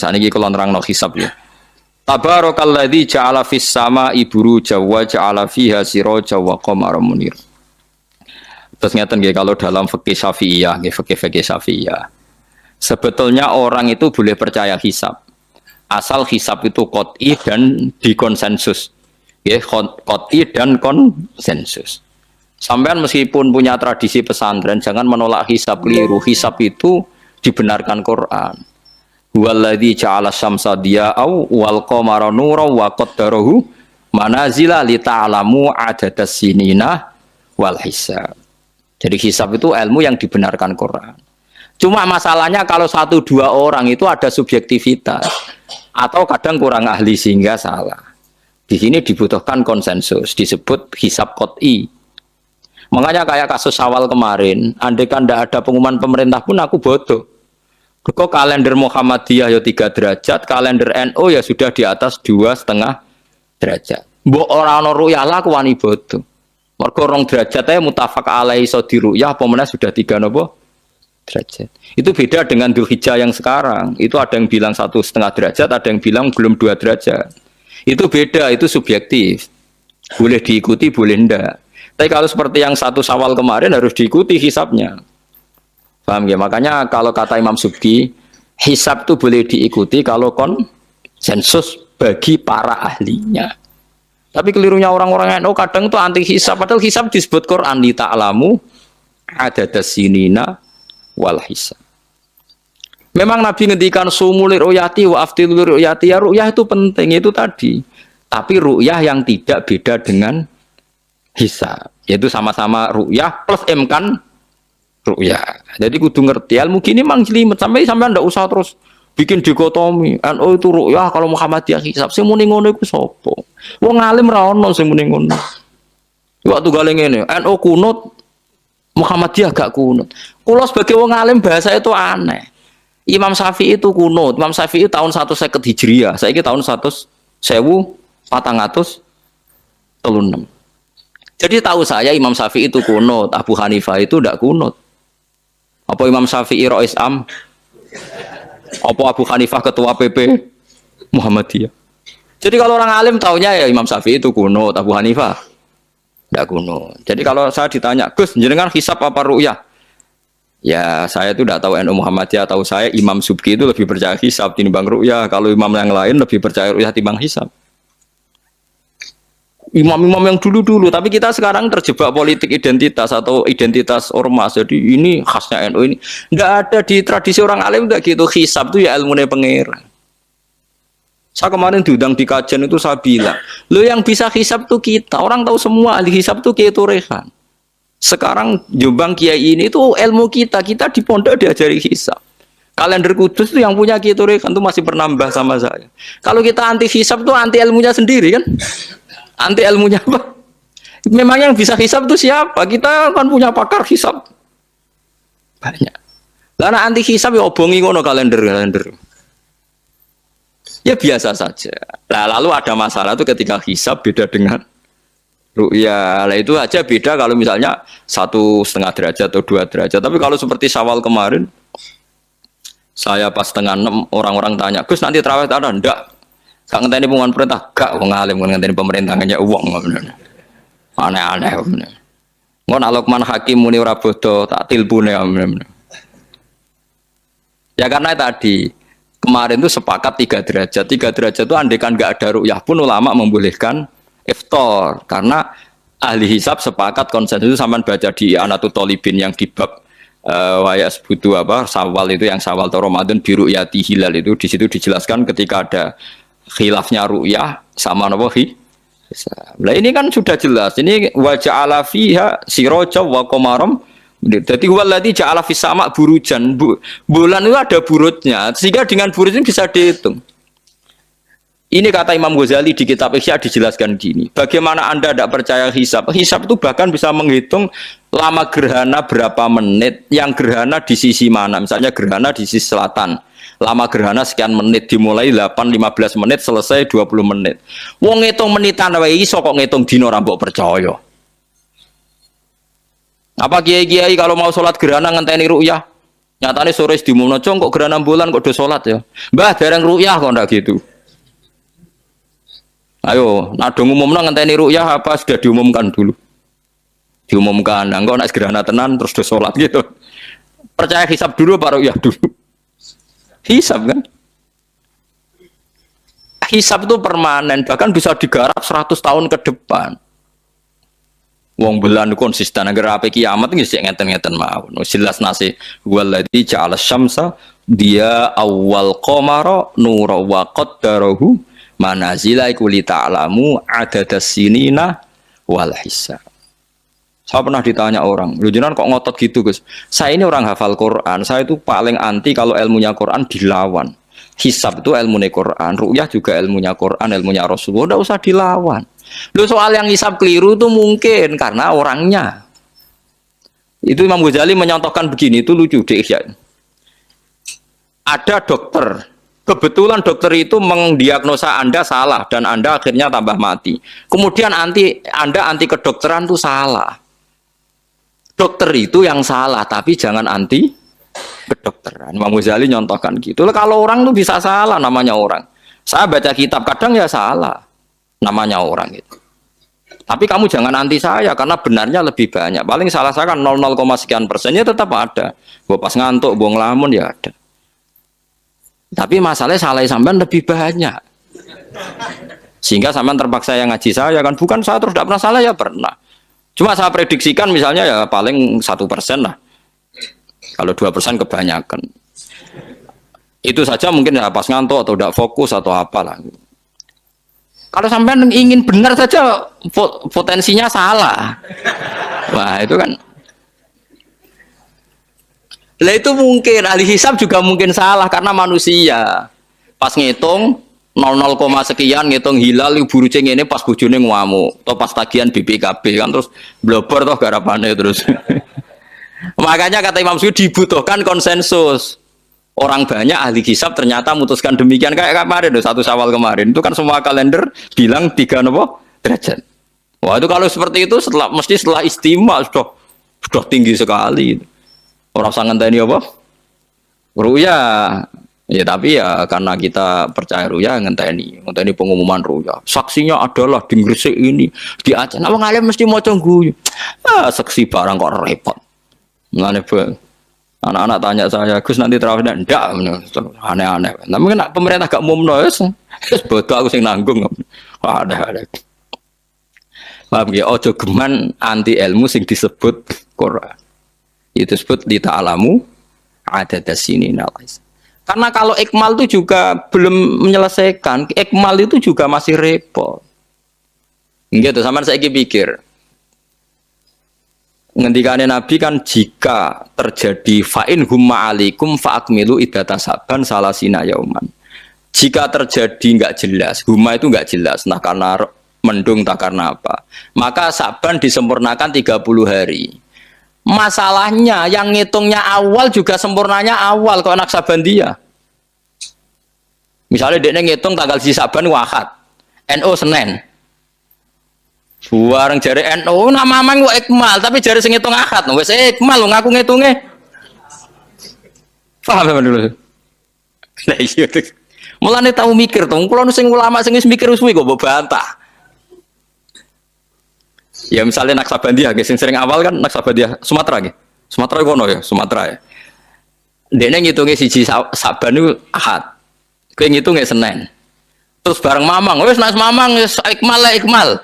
Saniki kula nerangno hisab ya. Tabarakalladzi ja'ala fis sama'i buruja wa ja'ala fiha siraja wa qamaran munir. Terus ngeten nggih kalau dalam fikih Syafi'iyah, nggih fikih Syafi'iyah. Sebetulnya orang itu boleh percaya hisab. Asal hisab itu qot'i dan dikonsensus. Nggih, qot'i dan konsensus. Sampean meskipun punya tradisi pesantren jangan menolak hisab keliru. Hisab itu dibenarkan Quran. Huwallazi ja'ala syamsa diya'au wal qamara nuran wa qaddarahu manazila li ta'lamu adadas sinina wal hisab. Jadi hisab itu ilmu yang dibenarkan Quran. Cuma masalahnya kalau 1-2 orang itu ada subjektivitas atau kadang kurang ahli sehingga salah. Di sini dibutuhkan konsensus, disebut hisab qot'i. Makanya kayak kasus Syawal kemarin, andai kan tidak ada pengumuman pemerintah pun aku bodoh. Kok kalender Muhammadiyah ya 3 derajat, kalender NU ya sudah di atas 2,5 derajat. Mbok ora ana ruyah lah aku wani bodoh. Mergo 2 derajat ae mutafaq alaihi iso diruyah apa meneh sudah 3 napa derajat. Itu beda dengan Dzulhijjah yang sekarang. Itu ada yang bilang 1,5 derajat, ada yang bilang belum 2 derajat. Itu beda, itu subjektif. Boleh diikuti, boleh ndak. Tapi kalau seperti yang 1 Syawal kemarin harus diikuti hisabnya. Paham ya? Makanya kalau kata Imam Subki, hisab itu boleh diikuti kalau konsensus bagi para ahlinya. Tapi kelirunya orang-orang NU kadang itu anti hisab. Padahal hisab disebut Quran di ta'lamu adadas sinina wal hisab. Memang Nabi ngendikan sumulir ru'yati wa aftilur ru'yati. Ya ru'yah itu penting, itu tadi. Tapi ru'yah yang tidak beda dengan hisab. Yaitu sama-sama ru'yah plus imkan ru'yah. Jadi kudu ngerti ilmu gini mang jelimet sampai ndak usah terus bikin dikotomi. NU itu ru'yah kalau Muhammadiyah hisab. Sing muni ngono iku sapa? Wong alim ra ono sing muni ngono. Waktu gale ngene, NU kunut Muhammadiyah gak kunut. Kula sebagai wong alim bahasa itu aneh. Imam Syafi'i itu kunut. Imam Syafi'i tahun 150 Hijriah. Saiki tahun 1436. Jadi tahu saya Imam Syafi'i itu kunut, Abu Hanifah itu tidak kunut. Apa Imam Syafi'i Rais Am? Apa Abu Hanifah ketua PP Muhammadiyah? Jadi kalau orang alim taunya ya Imam Syafi'i itu kunut, Abu Hanifah tidak kunut. Jadi kalau saya ditanya, Gus, jenengan hisab apa ru'yah? Ya saya itu tidak tahu NU Muhammadiyah, tahu saya Imam Subki itu lebih percaya hisab timbang ru'yah. Kalau imam yang lain lebih percaya ru'yah timbang hisab. Imam-imam yang dulu-dulu, tapi kita sekarang terjebak politik identitas atau identitas ormas. Jadi ini khasnya NU ini. Tidak ada di tradisi orang alim tidak gitu. Hisab itu ya ilmunya pangeran. Saya kemarin diundang di kajian itu saya bilang, lo yang bisa hisab itu kita. Orang tahu semua ahli hisab itu Kiai Turehan. Sekarang Jombang Kiai ini itu ilmu kita. Kita di pondok diajari hisab. Kalender Kudus itu yang punya Kiai Turehan itu masih pernambah sama saya. Kalau kita anti hisab itu anti ilmunya sendiri kan? Anti ilmunya apa? Memang yang bisa hisab itu siapa? Kita kan punya pakar hisab banyak. Karena anti hisab ya obongi ngono kalender. Ya biasa saja. Nah, lalu ada masalah itu ketika hisab beda dengan ru'yah. Nah, itu aja beda kalau misalnya 1,5 derajat atau 2 derajat. Tapi kalau seperti Syawal kemarin, saya pas setengah 6 orang-orang tanya, Gus nanti tarawih ada? Enggak. Gak ngenteni pengumuman perintah, gak wong alim ngenteni pemerintah ngajak uang. Aneh-aneh. Ngon Alokman Hakim muni ora bodo tak tilpune. Ya karena tadi kemarin itu sepakat 3 derajat. 3 derajat itu andekan gak ada ru'yah pun ulama membolehkan iftar karena ahli hisab sepakat konsensus sampean baca di Anatul Thalibin yang di bab wayas butuh apa Syawal itu yang Syawal atau Ramadan di ru'yati hilal itu di situ dijelaskan ketika ada khilafnya ru'yah sama napa hisab. Nah ini kan sudah jelas. Ini wa ja'ala fiha siraja wa qamaram. Jadi waladzi ja'ala fis sama burujan. Bulan itu ada burutnya. Sehingga dengan burut ini bisa dihitung. Ini kata Imam Ghazali di kitab Ihya dijelaskan gini. Bagaimana Anda tidak percaya hisab? Hisab itu bahkan bisa menghitung lama gerhana berapa menit, yang gerhana di sisi mana. Misalnya gerhana di sisi selatan. Lama gerhana sekian menit, dimulai 8-15 menit, selesai 20 menit. Wong ngitung menitan wae iso kok ngitung dina ora mbok percaya. Apa kiai-kiai kalau mau sholat gerhana ngenteni ru'yah? Nyatane sore diumumno cong kok gerhana bulan kok do salat ya. Mbah dereng ru'yah kok ndak gitu. Ayo, nah dong umumno ngenteni ru'yah apa sudah diumumkan dulu. Diumumkan, nah engko nek gerhana tenan terus do salat gitu. Percaya hisab dulu apa ru'yah dulu? Hisab kan? Hisab itu permanen, bahkan bisa digarap 100 tahun ke depan. Wong bulan konsisten agar apa kiamat nggih sik ngeten-ngeten mawon. Jelas nasi waladzi ja'ala syamsa dia awal qamara nura wa qaddarahu manazila iku li ta'lamu adadas sinina wal hisab. Saya pernah ditanya orang, lu jenengan kok ngotot gitu Gus? Saya ini orang hafal Quran, saya itu paling anti kalau ilmunya Quran dilawan. Hisab itu ilmunya Quran, ru'yah juga ilmunya Quran, ilmunya Rasulullah, udah usah dilawan. Lu soal yang hisab keliru itu mungkin karena orangnya. Itu Imam Ghazali menyontohkan begini, itu lucu deh ya. Ada dokter, kebetulan dokter itu mendiagnosa Anda salah dan Anda akhirnya tambah mati. Kemudian Anda anti kedokteran itu salah. Dokter itu yang salah, tapi jangan anti kedokteran. Imam Ghazali nyontohkan gitu. Kalau orang tuh bisa salah, namanya orang. Saya baca kitab kadang ya salah, namanya orang itu. Tapi kamu jangan anti saya karena benarnya lebih banyak. Paling salah saya kan 0, sekian persennya tetap ada. Gua pas ngantuk, gua ngelamun ya ada. Tapi masalahnya salah sampean lebih banyak. Sehingga sampean terpaksa yang ngaji saya kan, bukan saya terus tidak pernah salah ya pernah. Cuma saya prediksikan misalnya ya paling 1% lah. Kalau 2% kebanyakan. Itu saja mungkin ya pas ngantuk atau tidak fokus atau apalah. Kalau sampean ingin benar saja potensinya salah. Wah, itu kan. Lah itu mungkin ahli hisab juga mungkin salah karena manusia. Pas ngitung 00, sekian ngitung hilal buruce ngene pas bojone ngamuk atau pas tagihan BPKB kan terus blobor toh garapane terus. Makanya kata Imam Suyuti dibutuhkan konsensus. Orang banyak ahli hisab ternyata memutuskan demikian kayak kemarin 1 Syawal kemarin itu kan semua kalender bilang 3 derajat. Wah itu kalau seperti itu mesti setelah istimewa sudah tinggi sekali. Orang sangat tadi apa? Ruya. Ya tapi ya karena kita percaya ruya ngenteni pengumuman ruya. Saksinya adalah di Gresik ini, di Aceh. Nah, wong alim mesti maca guyu. Ah, saksi barang kok repot. Ngene anak-anak tanya saya, Gus nanti terawih ndak? Aneh-aneh. Tapi kan pemerintah gak umumno wis bodoh aku sing nanggung. Ada. Paham ya? Ojo geman anti ilmu sing disebut Quran. Itu disebut li ta'lamu adadas sinina. Karena kalau ikmal itu juga belum menyelesaikan, ikmal itu juga masih repot. Gitu, sama saya pikir. Ngendikane Nabi kan jika terjadi fa'in humma alikum fa'akmilu iddata saban salasina yauman. Jika terjadi enggak jelas, humma itu enggak jelas, nah karena mendung tak karena apa. Maka saban disempurnakan 30 hari. Masalahnya yang ngitungnya awal juga sempurnanya awal kalau anak Sabandia. Misalnya dia ngitung tanggal si Saban Ahad, NO Senin. Bareng jari NO nama mang ikmal tapi jari sing ngitung Ahad, wis ikmal ngaku ngitungnya. Paham ya dulu. Nah iya. Mulane tahu mikir tuh, kalau sing ulama sing wis mikir suwi kok mbok bantah. Ya misalnya Naksabandia, guys, yang sering awal kan Naksabandia Sumatera, gitu. Sumatera kono ya, Sumatera ya. Dia ngitungnya siji Saban itu Ahad, gue ngitungnya Senin. Terus bareng Mamang, wes nas Mamang, ikmal,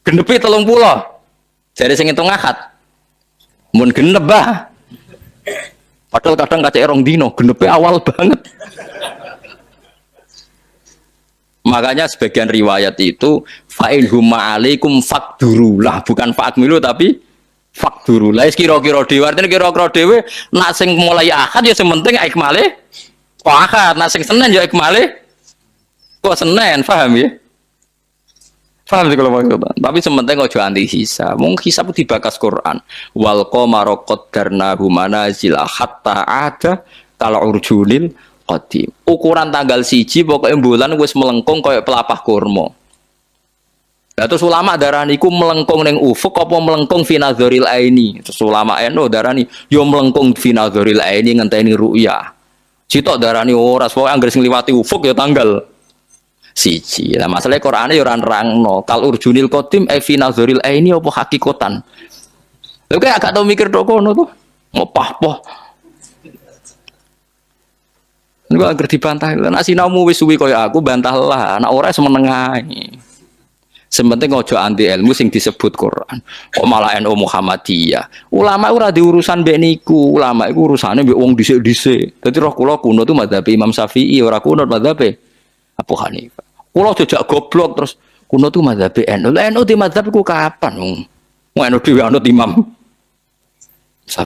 genepi 30. Jadi sing ngitung Ahad, mun genep bah. Padahal kadang kaca erong dino, genepi awal banget. Makanya sebagian riwayat itu fa'il humma alaikum fakdurulah, bukan fa'akmilu tapi fakdurulah. Kira-kira dhewe artine kira-kira dhewe nak sing mulai Ahad ya sing penting ikmale Ahad, nak sing Senin ya ikmale kok Senin, paham ya? Paham sih kalau maksudnya. Tapi sementing ojo anti hisab. Mung hisab dibakas Quran. Wal qamara qaddarnahu manazila hatta ada kalau urjunil qadim. Ukuran tanggal 1 pokoknya bulan wis melengkung kayak pelapah kurma. Lah terus ulama darani iku melengkung ning ufuk apa melengkung fi nazaril aini. Terus ulama NU darani yo melengkung fi nazaril aini ngenteni ru'yah. Sitok darani ora pokoke anggere sing liwati ufuk ya tanggal siji. Lah masalahe Qur'ane ya ora nerangno. Kal urjunil qadim fi nazaril aini apa hakikatan. Lha kok agak tau mikir tok kono to. Ngopah-poh. Niku anggere dibantah. Nek sinaumu wis suwi kaya aku bantahlah. Nek ora semeneng ae. Sementing ojo anti ilmu sing disebut Quran. Kok malah NU Muhammadiyah. Ulama ora diurusan mbek niku. Ulama iku urusane mbek wong dhisik-dhisik. Dadi roh kula kuno tu mazhab Imam Syafi'i ora kuno mazhab Abu Hanifah. Kula jejak goblok terus kuno tu mazhab NU. Lah NU di mazhab iku kapan wong? Wong NU dhewe anut Imam